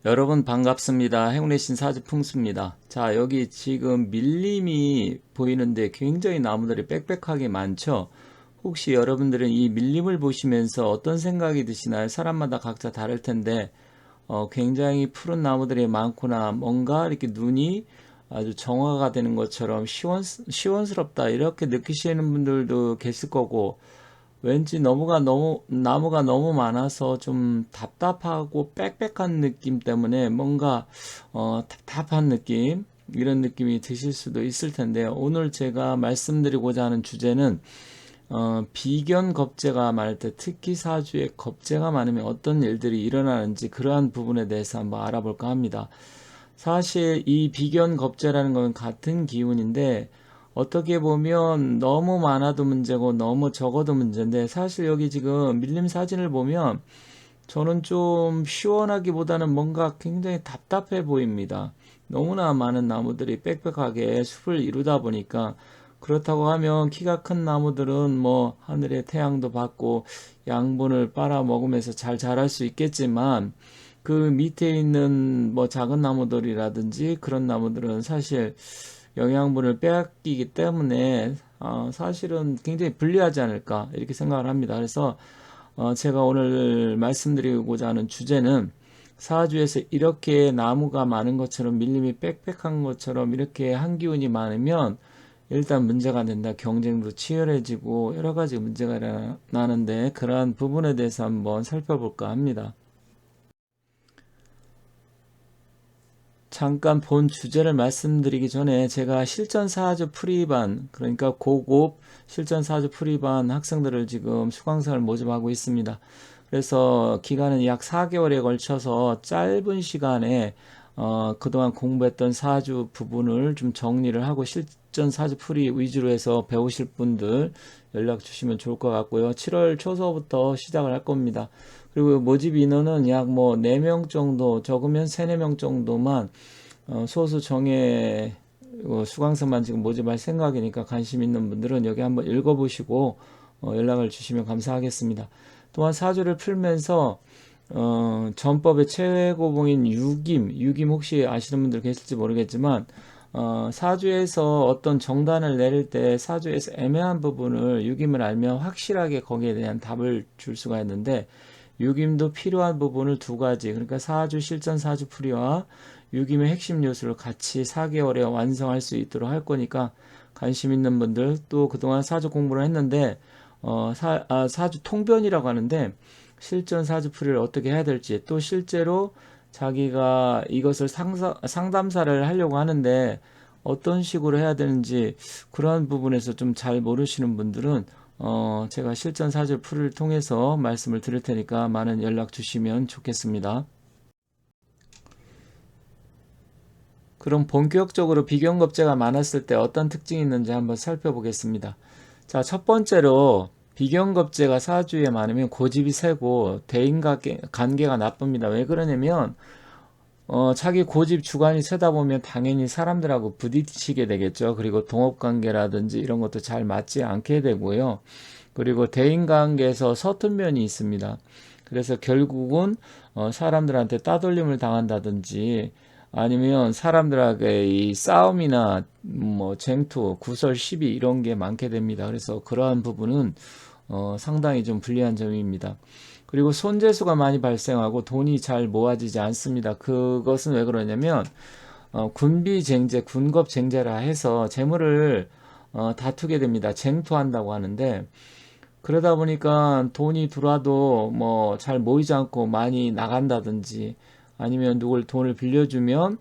여러분 반갑습니다. 행운의 신 사주풍수입니다. 자, 여기 지금 밀림이 보이는데 굉장히 나무들이 빽빽하게 많죠? 혹시 여러분들은 이 밀림을 보시면서 어떤 생각이 드시나요? 사람마다 각자 다를 텐데, 굉장히 푸른 나무들이 많구나. 뭔가 이렇게 눈이 아주 정화가 되는 것처럼 시원스럽다. 이렇게 느끼시는 분들도 계실 거고, 왠지 나무가 너무 많아서 좀 답답하고 빽빽한 느낌 때문에 뭔가, 답답한 느낌, 이런 느낌이 드실 수도 있을 텐데요. 오늘 제가 말씀드리고자 하는 주제는, 비견겁제가 많을 때 특히 사주에 겁재가 많으면 어떤 일들이 일어나는지 그러한 부분에 대해서 한번 알아볼까 합니다. 사실 이 비견겁재라는 건 같은 기운인데 어떻게 보면 너무 많아도 문제고 너무 적어도 문제인데, 사실 여기 지금 밀림 사진을 보면 저는 좀 시원하기보다는 뭔가 굉장히 답답해 보입니다. 너무나 많은 나무들이 빽빽하게 숲을 이루다 보니까, 그렇다고 하면 키가 큰 나무들은 뭐 하늘의 태양도 받고 양분을 빨아 먹으면서 잘 자랄 수 있겠지만, 그 밑에 있는 뭐 작은 나무들이라든지 그런 나무들은 사실 영양분을 빼앗기기 때문에 사실은 굉장히 불리하지 않을까 이렇게 생각을 합니다. 그래서 제가 오늘 말씀드리고자 하는 주제는, 사주에서 이렇게 나무가 많은 것처럼 밀림이 빽빽한 것처럼 이렇게 한기운이 많으면 일단 문제가 된다. 경쟁도 치열해지고 여러 가지 문제가 일어나는데, 그러한 부분에 대해서 한번 살펴볼까 합니다. 잠깐 본 주제를 말씀드리기 전에 제가 실전사주 프리반, 그러니까 고급 실전사주 프리반 학생들을 지금 수강생을 모집하고 있습니다. 그래서 기간은 약 4개월에 걸쳐서 짧은 시간에 그동안 공부했던 사주 부분을 좀 정리를 하고 실전 사주 풀이 위주로 해서 배우실 분들 연락 주시면 좋을 것 같고요. 7월 초서부터 시작을 할 겁니다. 그리고 모집 인원은 약 뭐 4명 정도, 적으면 3, 4명 정도만, 소수 정예 수강생만 지금 모집할 생각이니까 관심 있는 분들은 여기 한번 읽어보시고 연락을 주시면 감사하겠습니다. 또한 사주를 풀면서 전법의 최고봉인 유김 혹시 아시는 분들 계실지 모르겠지만, 사주에서 어떤 정단을 내릴 때 사주에서 애매한 부분을 유김을 알면 확실하게 거기에 대한 답을 줄 수가 있는데, 유김도 필요한 부분을 두 가지, 그러니까 사주 실전 사주 풀이와 유김의 핵심 요소를 같이 4개월에 완성할 수 있도록 할 거니까, 관심 있는 분들, 또 그동안 사주 공부를 했는데 사주 통변이라고 하는데 실전 사주풀이를 어떻게 해야 될지, 또 실제로 자기가 이것을 상담사를 하려고 하는데 어떤 식으로 해야 되는지, 그러한 부분에서 좀 잘 모르시는 분들은 제가 실전 사주풀이를 통해서 말씀을 드릴 테니까 많은 연락 주시면 좋겠습니다. 그럼 본격적으로 비견겁제가 많았을 때 어떤 특징이 있는지 한번 살펴보겠습니다. 자, 첫 번째로 비견겁제가 사주에 많으면 고집이 세고 대인관계가 나쁩니다. 왜 그러냐면 자기 고집 주관이 세다 보면 당연히 사람들하고 부딪히게 되겠죠. 그리고 동업관계라든지 이런 것도 잘 맞지 않게 되고요. 그리고 대인관계에서 서툰 면이 있습니다. 그래서 결국은 사람들한테 따돌림을 당한다든지, 아니면 사람들에게 이 싸움이나 뭐 쟁투, 구설, 시비 이런 게 많게 됩니다. 그래서 그러한 부분은 상당히 좀 불리한 점입니다. 그리고 손재수가 많이 발생하고 돈이 잘 모아지지 않습니다. 그것은 왜 그러냐면 군비쟁제, 군겁쟁제라 해서 재물을 다투게 됩니다. 쟁투한다고 하는데, 그러다 보니까 돈이 들어와도 뭐 잘 모이지 않고 많이 나간다든지, 아니면 누굴 돈을 빌려주면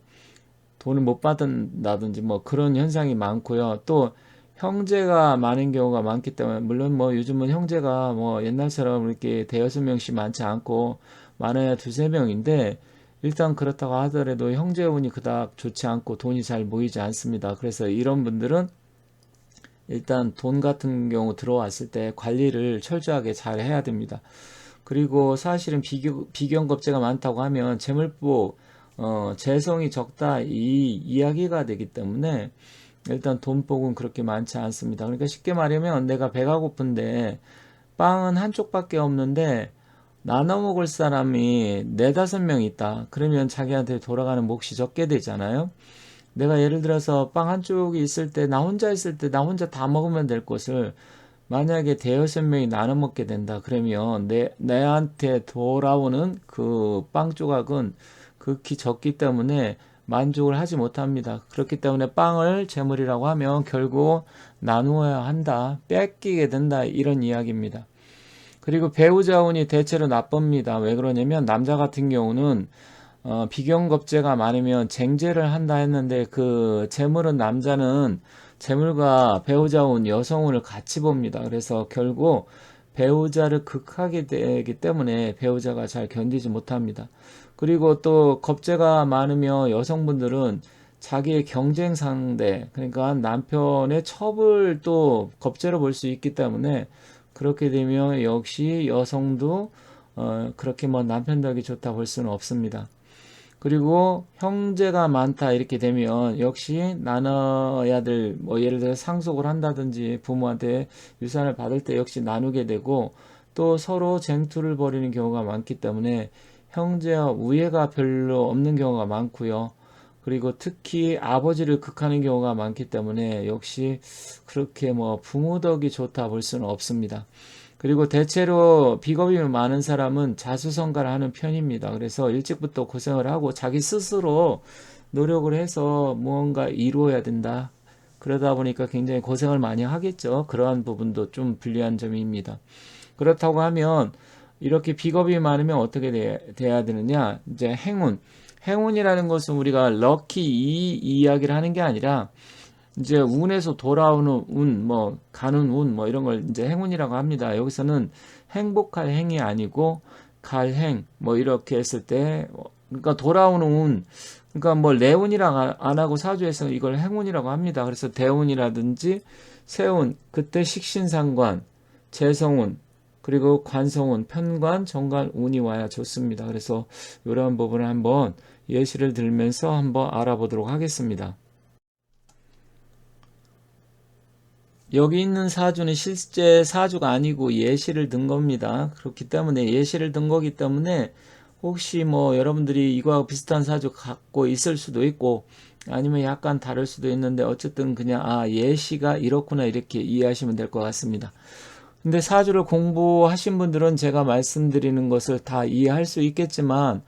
돈을 못 받는다든지 뭐 그런 현상이 많고요. 또 형제가 많은 경우가 많기 때문에, 물론 뭐 요즘은 형제가 뭐 옛날처럼 이렇게 대여섯 명씩 많지 않고 많아야 두세 명인데, 일단 그렇다고 하더라도 형제 운이 그닥 좋지 않고 돈이 잘 모이지 않습니다. 그래서 이런 분들은 일단 돈 같은 경우 들어왔을 때 관리를 철저하게 잘 해야 됩니다. 그리고 사실은 비견겁제가 많다고 하면 재물복, 재성이 적다 이 이야기가 되기 때문에 일단 돈복은 그렇게 많지 않습니다. 그러니까 쉽게 말하면 내가 배가 고픈데 빵은 한쪽밖에 없는데 나눠 먹을 사람이 네다섯 명 있다. 그러면 자기한테 돌아가는 몫이 적게 되잖아요. 내가 예를 들어서 빵 한 쪽이 있을 때, 나 혼자 있을 때, 나 혼자 다 먹으면 될 것을 만약에 대여섯 명이 나눠 먹게 된다. 그러면 내한테 돌아오는 그 빵 조각은 극히 적기 때문에 만족을 하지 못합니다. 그렇기 때문에 빵을 재물이라고 하면 결국 나누어야 한다. 뺏기게 된다. 이런 이야기입니다. 그리고 배우자 운이 대체로 나쁩니다. 왜 그러냐면 남자 같은 경우는 비경겁제가 많으면 쟁제를 한다 했는데 그 재물은 남자는 재물과 배우자운 여성운을 같이 봅니다. 그래서 결국 배우자를 극하게 되기 때문에 배우자가 잘 견디지 못합니다. 그리고 또 겁재가 많으면 여성분들은 자기의 경쟁 상대, 그러니까 남편의 첩을 또 겁재로 볼 수 있기 때문에 그렇게 되면 역시 여성도 그렇게 뭐 남편 덕이 좋다 볼 수는 없습니다. 그리고 형제가 많다 이렇게 되면 역시 나눠야 될 뭐 예를 들어 상속을 한다든지 부모한테 유산을 받을 때 역시 나누게 되고 또 서로 쟁투를 벌이는 경우가 많기 때문에 형제와 우애가 별로 없는 경우가 많고요. 그리고 특히 아버지를 극하는 경우가 많기 때문에 역시 그렇게 뭐 부모 덕이 좋다 볼 수는 없습니다. 그리고 대체로 비겁이 많은 사람은 자수성가를 하는 편입니다. 그래서 일찍부터 고생을 하고 자기 스스로 노력을 해서 무언가 이루어야 된다. 그러다 보니까 굉장히 고생을 많이 하겠죠. 그러한 부분도 좀 불리한 점입니다. 그렇다고 하면 이렇게 비겁이 많으면 어떻게 돼야 되느냐? 이제 행운. 행운이라는 것은 우리가 럭키 이 이야기를 하는 게 아니라 이제 운에서 돌아오는 운, 뭐 가는 운, 뭐 이런 걸 이제 행운이라고 합니다. 여기서는 행복할 행이 아니고 갈 행, 뭐 이렇게 했을 때, 그러니까 돌아오는 운, 그러니까 뭐 내운이랑 안 하고 사주에서 이걸 행운이라고 합니다. 그래서 대운이라든지 세운, 그때 식신상관, 재성운, 그리고 관성운, 편관, 정관, 운이 와야 좋습니다. 그래서 이러한 부분을 한번 예시를 들면서 한번 알아보도록 하겠습니다. 여기 있는 사주는 실제 사주가 아니고 예시를 든 겁니다. 그렇기 때문에 예시를 든 거기 때문에 혹시 뭐 여러분들이 이거하고 비슷한 사주 갖고 있을 수도 있고 아니면 약간 다를 수도 있는데 어쨌든 그냥 예시가 이렇구나 이렇게 이해하시면 될 것 같습니다. 근데 사주를 공부하신 분들은 제가 말씀드리는 것을 다 이해할 수 있겠지만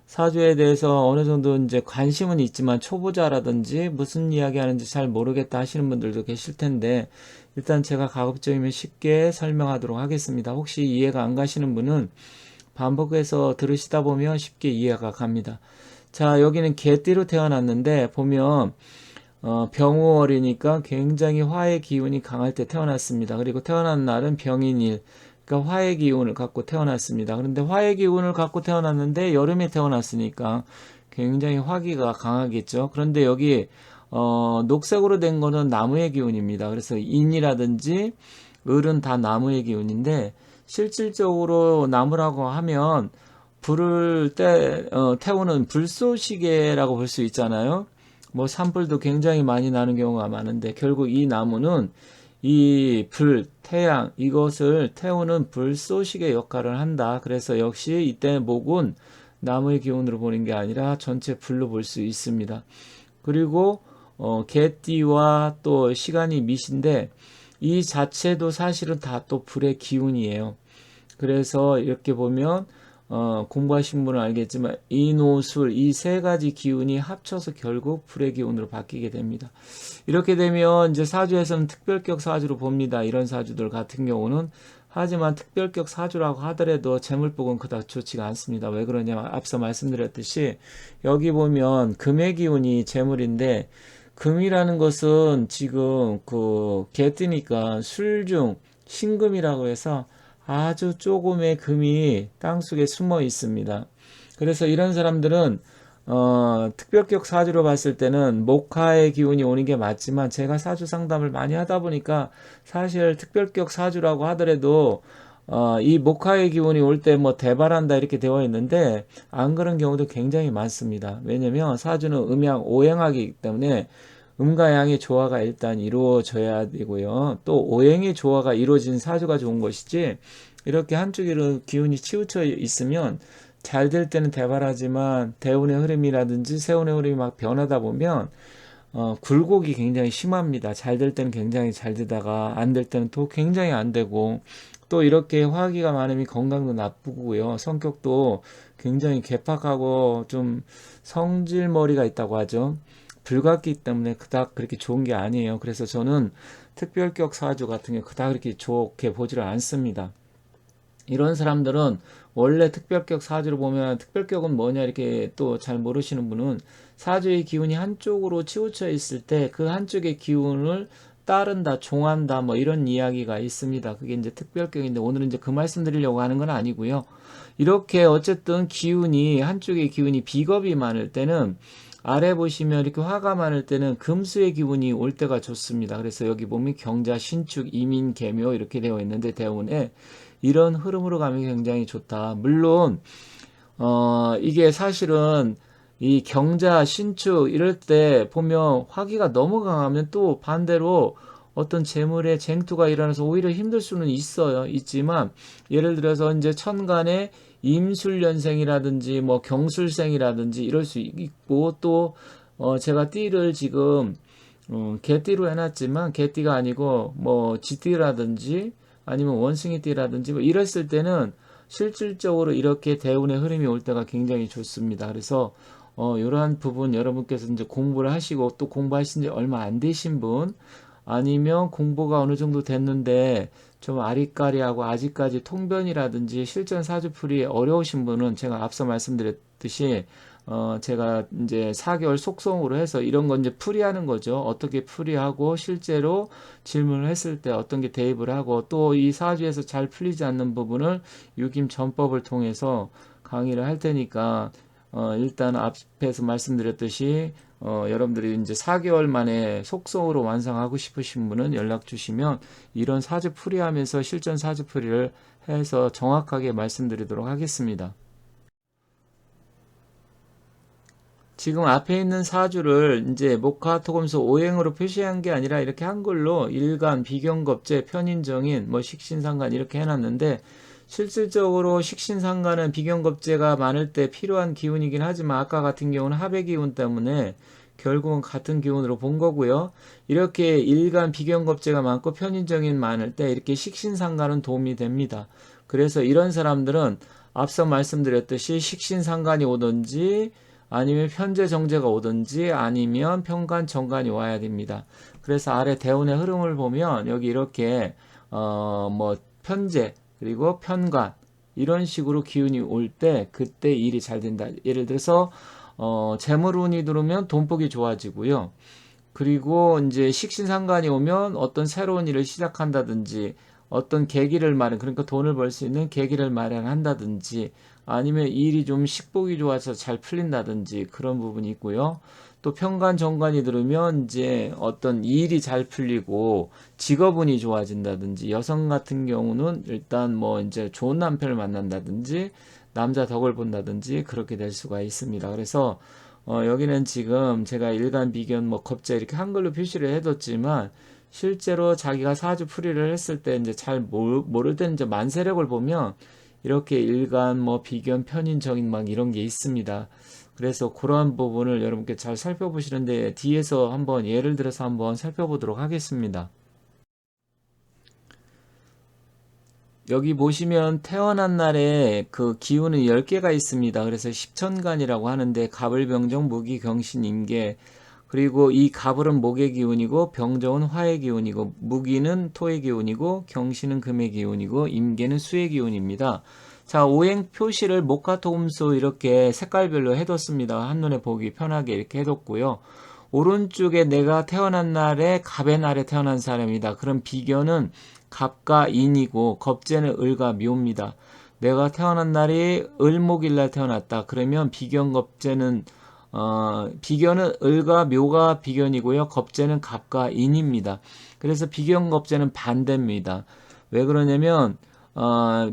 사주에 대해서 어느 정도 이제 관심은 있지만 초보자라든지 무슨 이야기 하는지 잘 모르겠다 하시는 분들도 계실 텐데 일단 제가 가급적이면 쉽게 설명하도록 하겠습니다. 혹시 이해가 안 가시는 분은 반복해서 들으시다 보면 쉽게 이해가 갑니다. 자, 여기는 개띠로 태어났는데 보면 병우월이니까 굉장히 화의 기운이 강할 때 태어났습니다. 그리고 태어난 날은 병인일, 그러니까 화의 기운을 갖고 태어났습니다. 그런데 화의 기운을 갖고 태어났는데 여름에 태어났으니까 굉장히 화기가 강하겠죠. 그런데 여기 녹색으로 된 거는 나무의 기운입니다. 그래서 인이라든지 을은 다 나무의 기운인데 실질적으로 나무라고 하면 불을 태우는 불쏘시개라고 볼 수 있잖아요. 뭐 산불도 굉장히 많이 나는 경우가 많은데 결국 이 나무는 이 불, 태양 이것을 태우는 불쏘시개 역할을 한다. 그래서 역시 이때 목은 나무의 기운으로 보는 게 아니라 전체 불로 볼 수 있습니다. 그리고 개띠와 또 시간이 미신데 이 자체도 사실은 다 또 불의 기운이에요. 그래서 이렇게 보면 공부하신 분은 알겠지만 인오술 이 세 가지 기운이 합쳐서 결국 불의 기운으로 바뀌게 됩니다. 이렇게 되면 이제 사주에서는 특별격 사주로 봅니다. 이런 사주들 같은 경우는 하지만 특별격 사주라고 하더라도 재물복은 그닥 좋지가 않습니다. 왜 그러냐면 앞서 말씀드렸듯이 여기 보면 금의 기운이 재물인데 금이라는 것은 지금 그 개뜨니까 술중 신금이라고 해서 아주 조금의 금이 땅속에 숨어 있습니다. 그래서 이런 사람들은 특별격 사주로 봤을 때는 목화의 기운이 오는 게 맞지만 제가 사주 상담을 많이 하다 보니까 사실 특별격 사주라고 하더라도 이 목화의 기운이 올 때 뭐 대발한다 이렇게 되어 있는데 안 그런 경우도 굉장히 많습니다. 왜냐면 사주는 음양 오행하기 때문에 음과 양의 조화가 일단 이루어져야 되고요. 또 오행의 조화가 이루어진 사주가 좋은 것이지 이렇게 한쪽으로 기운이 치우쳐 있으면 잘 될 때는 대발하지만 대운의 흐름이라든지 세운의 흐름이 막 변하다 보면 굴곡이 굉장히 심합니다. 잘 될 때는 굉장히 잘 되다가 안 될 때는 또 굉장히 안 되고, 또 이렇게 화기가 많으면 건강도 나쁘고요. 성격도 굉장히 괴팍하고 좀 성질머리가 있다고 하죠. 불같기 때문에 그닥 그렇게 좋은 게 아니에요. 그래서 저는 특별격 사주 같은 게 그닥 그렇게 좋게 보지를 않습니다. 이런 사람들은 원래 특별격 사주를 보면, 특별격은 뭐냐 이렇게 또 잘 모르시는 분은, 사주의 기운이 한쪽으로 치우쳐 있을 때 그 한쪽의 기운을 따른다, 종한다, 뭐 이런 이야기가 있습니다. 그게 이제 특별격인데, 오늘은 이제 그 말씀 드리려고 하는 건 아니고요. 이렇게 어쨌든 기운이, 한쪽의 기운이 비겁이 많을 때는, 아래 보시면 이렇게 화가 많을 때는 금수의 기운이 올 때가 좋습니다. 그래서 여기 보면 경자, 신축, 이민, 계묘 이렇게 되어 있는데, 대운에 이런 흐름으로 가면 굉장히 좋다. 물론 이게 사실은 이 경자, 신축 이럴 때 보면 화기가 너무 강하면 또 반대로 어떤 재물의 쟁투가 일어나서 오히려 힘들 수는 있지만, 예를 들어서 이제 천간에 임술년생이라든지 뭐 경술생이라든지 이럴 수 있고, 또 제가 띠를 지금 개띠로 해놨지만 개띠가 아니고 뭐 쥐띠라든지 아니면 원숭이 띠라든지 뭐 이랬을 때는 실질적으로 이렇게 대운의 흐름이 올 때가 굉장히 좋습니다. 그래서 이러한 부분 여러분께서 이제 공부를 하시고, 또 공부하신 지 얼마 안 되신 분, 아니면 공부가 어느 정도 됐는데 좀 아리까리하고 아직까지 통변이라든지 실전 사주풀이 어려우신 분은, 제가 앞서 말씀드렸듯이 제가 이제 4개월 속성으로 해서 이런 건 이제 풀이하는 거죠. 어떻게 풀이하고 실제로 질문을 했을 때 어떤 게 대입을 하고, 또 이 사주에서 잘 풀리지 않는 부분을 유김 전법을 통해서 강의를 할 테니까, 일단 앞에서 말씀드렸듯이 여러분들이 이제 4개월 만에 속성으로 완성하고 싶으신 분은 연락 주시면 이런 사주 풀이하면서 실전 사주 풀이를 해서 정확하게 말씀드리도록 하겠습니다. 지금 앞에 있는 사주를 이제 목화토금수 오행으로 표시한 게 아니라 이렇게 한글로 일간, 비견겁재, 편인정인, 뭐 식신상간 이렇게 해놨는데, 실질적으로 식신상간은 비견겁재가 많을 때 필요한 기운이긴 하지만, 아까 같은 경우는 합의 기운 때문에 결국은 같은 기운으로 본 거고요. 이렇게 일간, 비견겁재가 많고 편인정인 많을 때 이렇게 식신상간은 도움이 됩니다. 그래서 이런 사람들은 앞서 말씀드렸듯이 식신상간이 오든지 아니면 편제 정제가 오든지 아니면 편간 정간이 와야 됩니다. 그래서 아래 대운의 흐름을 보면 여기 이렇게 뭐 편제 그리고 편간 이런 식으로 기운이 올 때 그때 일이 잘 된다. 예를 들어서 재물운이 들어오면 돈복이 좋아지고요. 그리고 이제 식신상간이 오면 어떤 새로운 일을 시작한다든지, 어떤 계기를 마련, 그러니까 돈을 벌 수 있는 계기를 마련한다든지, 아니면 일이 좀 식복이 좋아서 잘 풀린다든지 그런 부분이 있고요. 또 편관 정관이 들으면 이제 어떤 일이 잘 풀리고 직업운이 좋아진다든지, 여성 같은 경우는 일단 뭐 이제 좋은 남편을 만난다든지 남자 덕을 본다든지 그렇게 될 수가 있습니다. 그래서 여기는 지금 제가 일간, 비견, 뭐 겁재 이렇게 한글로 표시를 해뒀지만, 실제로 자기가 사주 풀이를 했을 때 이제 잘 모를 때는 이제 만세력을 보면 이렇게 일간, 뭐 비견, 편인, 정인 막 이런 게 있습니다. 그래서 그러한 부분을 여러분께 잘 살펴보시는데, 뒤에서 한번 예를 들어서 한번 살펴보도록 하겠습니다. 여기 보시면 태어난 날에 그 기운은 10개가 있습니다. 그래서 십천간이라고 하는데, 갑을병정, 무기, 경신, 임계, 그리고 이 갑을은 목의 기운이고 병정은 화의 기운이고 무기는 토의 기운이고 경신은 금의 기운이고 임계는 수의 기운입니다. 자, 오행 표시를 목화토금수 이렇게 색깔별로 해뒀습니다. 한눈에 보기 편하게 이렇게 해뒀고요. 오른쪽에 내가 태어난 날에 갑의 날에 태어난 사람이다. 그럼 비견은 갑과 인이고 겁재는 을과 묘입니다. 내가 태어난 날이 을목일 날 태어났다. 그러면 비견 겁재는 비견은 을과 묘가 비견이고요. 겁재는 갑과 인입니다. 그래서 비견 겁재는 반대입니다. 왜 그러냐면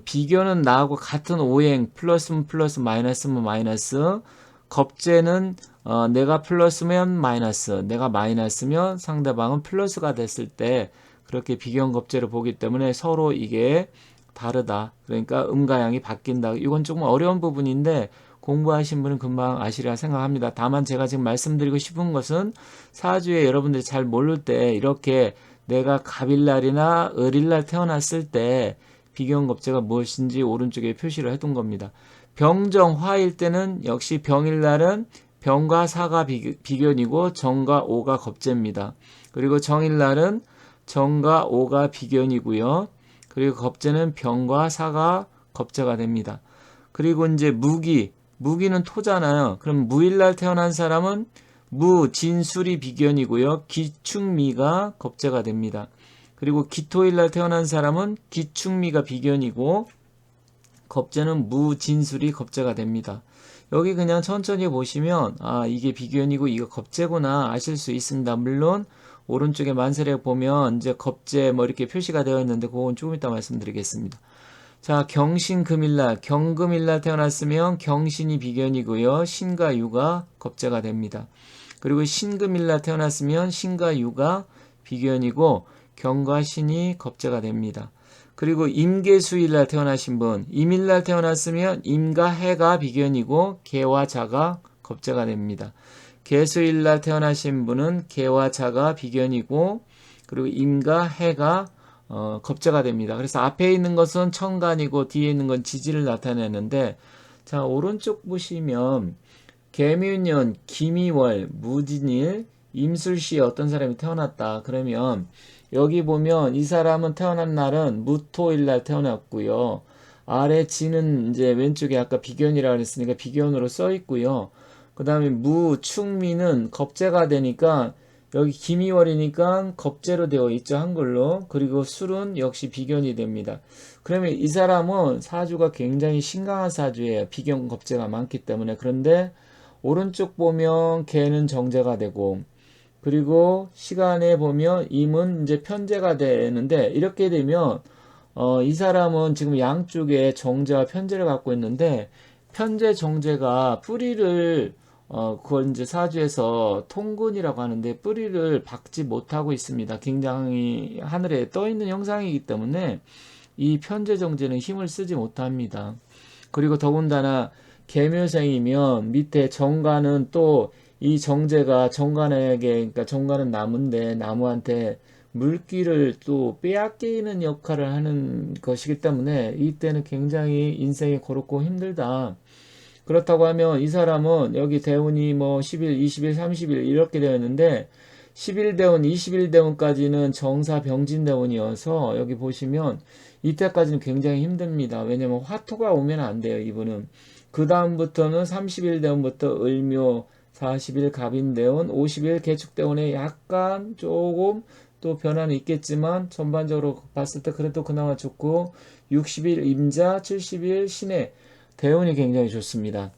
비견은 나하고 같은 오행, 플러스면 플러스, 마이너스면 마이너스. 겁재는 내가 플러스면 마이너스, 내가 마이너스면 상대방은 플러스가 됐을 때 그렇게 비견 겁재를 보기 때문에 서로 이게 다르다. 그러니까 음과 양이 바뀐다. 이건 조금 어려운 부분인데 공부하신 분은 금방 아시리라 생각합니다. 다만 제가 지금 말씀드리고 싶은 것은 사주에 여러분들이 잘 모를 때 이렇게 내가 갑일날이나 을일날 태어났을 때 비견겁제가 무엇인지 오른쪽에 표시를 해둔 겁니다. 병정화일 때는 역시 병일날은 병과 사가 비견이고 정과 오가 겁제입니다. 그리고 정일날은 정과 오가 비견이고요. 그리고 겁제는 병과 사가 겁제가 됩니다. 그리고 이제 무기는 토잖아요. 그럼 무일날 태어난 사람은 무, 진술이 비견이고요. 기축미가 겁제가 됩니다. 그리고 기토일날 태어난 사람은 기축미가 비견이고 겁제는 무, 진술이 겁제가 됩니다. 여기 그냥 천천히 보시면 이게 비견이고 이거 겁제구나 아실 수 있습니다. 물론 오른쪽에 만세력 보면 이제 겁제 뭐 이렇게 표시가 되어 있는데 그건 조금 이따 말씀드리겠습니다. 자, 경신금일날, 경금일날 태어났으면 경신이 비견이고요. 신과 유가 겁제가 됩니다. 그리고 신금일날 태어났으면 신과 유가 비견이고 경과 신이 겁제가 됩니다. 그리고 임계수일날 태어나신 분, 임일날 태어났으면 임과 해가 비견이고 개와 자가 겁제가 됩니다. 계수일날 태어나신 분은 개와 자가 비견이고 그리고 임과 해가 겁제가 됩니다. 그래서 앞에 있는 것은 천간이고 뒤에 있는 건 지지를 나타내는데 자 오른쪽 보시면 개묘년, 기미월, 무진일, 임술시에 어떤 사람이 태어났다. 그러면 여기 보면 이 사람은 태어난 날은 무토일날 태어났고요. 아래 지는 이제 왼쪽에 아까 비견이라고 했으니까 비견으로 써 있고요. 그 다음에 무축미는 겁제가 되니까 여기 기미월이니까 겁제로 되어 있죠, 한글로. 그리고 술은 역시 비견이 됩니다. 그러면 이 사람은 사주가 굉장히 신강한 사주예요. 비견 겁제가 많기 때문에. 그런데 오른쪽 보면 개는 정제가 되고 그리고 시간에 보면 임은 이제 편제가 되는데 이렇게 되면 이 사람은 지금 양쪽에 정제와 편제를 갖고 있는데 편제 정제가 뿌리를 그걸 이제 사주에서 통근이라고 하는데 뿌리를 박지 못하고 있습니다. 굉장히 하늘에 떠 있는 형상이기 때문에 이 편제 정제는 힘을 쓰지 못합니다. 그리고 더군다나 계묘생이면 밑에 정관은 또 이 정제가 정관에게 그러니까 정관은 나무인데 나무한테 물기를 또 빼앗기는 역할을 하는 것이기 때문에 이때는 굉장히 인생이 고롭고 힘들다. 그렇다고 하면 이 사람은 여기 대운이 뭐 10일, 20일, 30일 이렇게 되어 있는데 11대운, 21대운까지는 정사 병진대운이어서 여기 보시면 이때까지는 굉장히 힘듭니다. 왜냐면 화토가 오면 안 돼요, 이분은. 그 다음부터는 30일대운부터 을묘, 40일 갑인대운, 50일 개축대운에 약간 조금 또 변화는 있겠지만 전반적으로 봤을 때 그래도 그나마 좋고 60일 임자, 70일 신해 대운이 굉장히 좋습니다.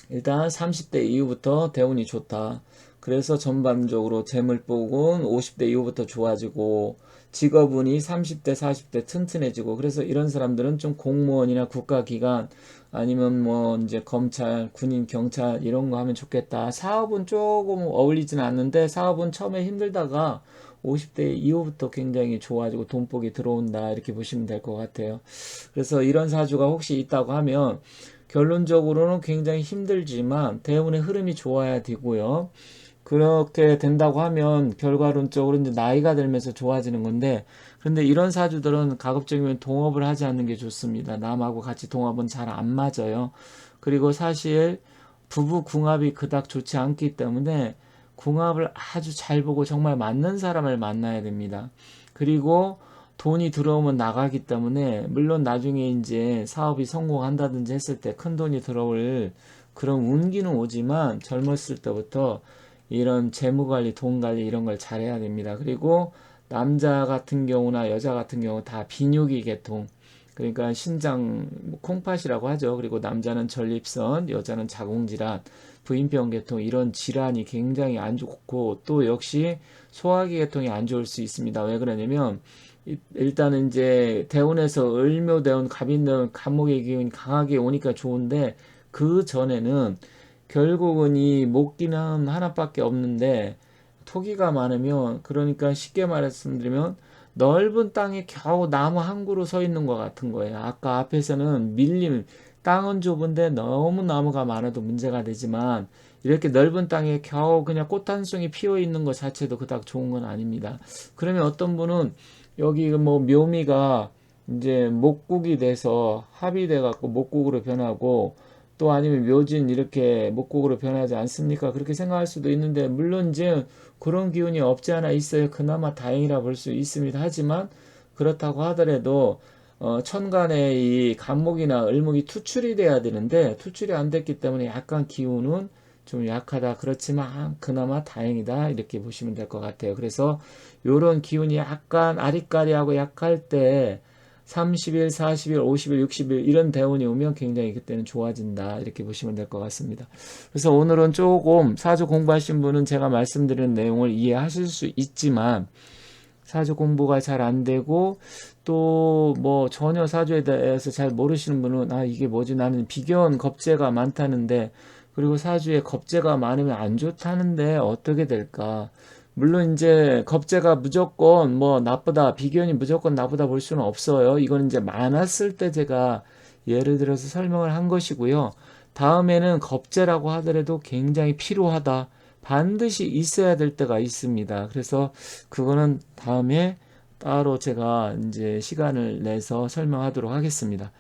일단 30대 이후부터 대운이 좋다. 그래서 전반적으로 재물복은 50대 이후부터 좋아지고 직업운이 30대 40대 튼튼해지고 그래서 이런 사람들은 좀 공무원이나 국가기관 아니면 뭐 이제 검찰, 군인, 경찰 이런 거 하면 좋겠다. 사업은 조금 어울리진 않는데 사업은 처음에 힘들다가 50대 이후부터 굉장히 좋아지고 돈복이 들어온다 이렇게 보시면 될 것 같아요. 그래서 이런 사주가 혹시 있다고 하면 결론적으로는 굉장히 힘들지만 대운의 흐름이 좋아야 되고요. 그렇게 된다고 하면 결과론적으로 이제 나이가 들면서 좋아지는 건데 그런데 이런 사주들은 가급적이면 동업을 하지 않는 게 좋습니다. 남하고 같이 동업은 잘 안 맞아요. 그리고 사실 부부 궁합이 그닥 좋지 않기 때문에 궁합을 아주 잘 보고 정말 맞는 사람을 만나야 됩니다. 그리고 돈이 들어오면 나가기 때문에 물론 나중에 이제 사업이 성공한다든지 했을 때 큰 돈이 들어올 그런 운기는 오지만 젊었을 때부터 이런 재무관리, 돈관리 이런 걸 잘해야 됩니다. 그리고 남자 같은 경우나 여자 같은 경우 다 비뇨기 계통 그러니까 신장 콩팥이라고 하죠. 그리고 남자는 전립선, 여자는 자궁질환, 부인병 계통 이런 질환이 굉장히 안 좋고 또 역시 소화기 계통이 안 좋을 수 있습니다. 왜 그러냐면 일단은 이제 대운에서 을묘대운, 갑인대운, 간목의 기운이 강하게 오니까 좋은데 그 전에는 결국은 이 목기는 하나밖에 없는데 토기가 많으면 그러니까 쉽게 말씀드리면 넓은 땅에 겨우 나무 한 그루 서 있는 것 같은 거예요. 아까 앞에서는 밀림, 땅은 좁은데 너무 나무가 많아도 문제가 되지만 이렇게 넓은 땅에 겨우 그냥 꽃 한 송이 피어 있는 것 자체도 그닥 좋은 건 아닙니다. 그러면 어떤 분은 여기 뭐 묘미가 이제 목국이 돼서 합이 돼 갖고 목국으로 변하고 또 아니면 묘진 이렇게 목국으로 변하지 않습니까? 그렇게 생각할 수도 있는데 물론 이제 그런 기운이 없지 않아 있어요. 그나마 다행이라 볼 수 있습니다. 하지만 그렇다고 하더라도 천간에 이 간목이나 을목이 투출이 돼야 되는데 투출이 안 됐기 때문에 약간 기운은 좀 약하다. 그렇지만 그나마 다행이다. 이렇게 보시면 될 것 같아요. 그래서 요런 기운이 약간 아리까리하고 약할 때 30일, 40일, 50일, 60일 이런 대운이 오면 굉장히 그때는 좋아진다. 이렇게 보시면 될 것 같습니다. 그래서 오늘은 조금 사주 공부하신 분은 제가 말씀드린 내용을 이해하실 수 있지만 사주 공부가 잘 안 되고 또 뭐 전혀 사주에 대해서 잘 모르시는 분은 아 이게 뭐지 나는 비견 겁재가 많다는데 그리고 사주에 겁재가 많으면 안 좋다는데 어떻게 될까? 물론 이제 겁재가 무조건 뭐 나쁘다, 비견이 무조건 나쁘다 볼 수는 없어요. 이건 이제 많았을 때 제가 예를 들어서 설명을 한 것이고요. 다음에는 겁재라고 하더라도 굉장히 필요하다. 반드시 있어야 될 때가 있습니다. 그래서 그거는 다음에 따로 제가 이제 시간을 내서 설명하도록 하겠습니다.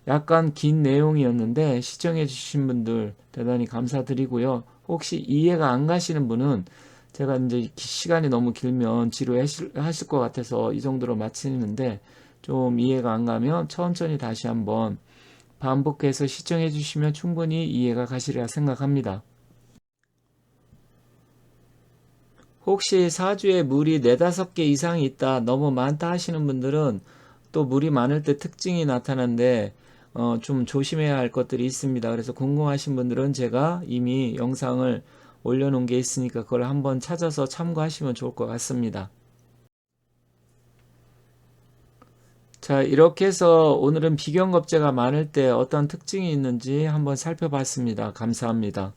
약간 긴 내용이었는데 시청해 주신 분들 대단히 감사드리고요. 혹시 이해가 안 가시는 분은 제가 이제 시간이 너무 길면 지루하실 것 같아서 이 정도로 마치는데 좀 이해가 안 가면 천천히 다시 한번 반복해서 시청해 주시면 충분히 이해가 가시리라 생각합니다. 혹시 사주에 물이 네다섯 개 이상이 있다, 너무 많다 하시는 분들은 또 물이 많을 때 특징이 나타나는데 좀 조심해야 할 것들이 있습니다. 그래서 궁금하신 분들은 제가 이미 영상을 올려놓은 게 있으니까 그걸 한번 찾아서 참고하시면 좋을 것 같습니다. 자, 이렇게 해서 오늘은 비견겁제가 많을 때 어떤 특징이 있는지 한번 살펴봤습니다. 감사합니다.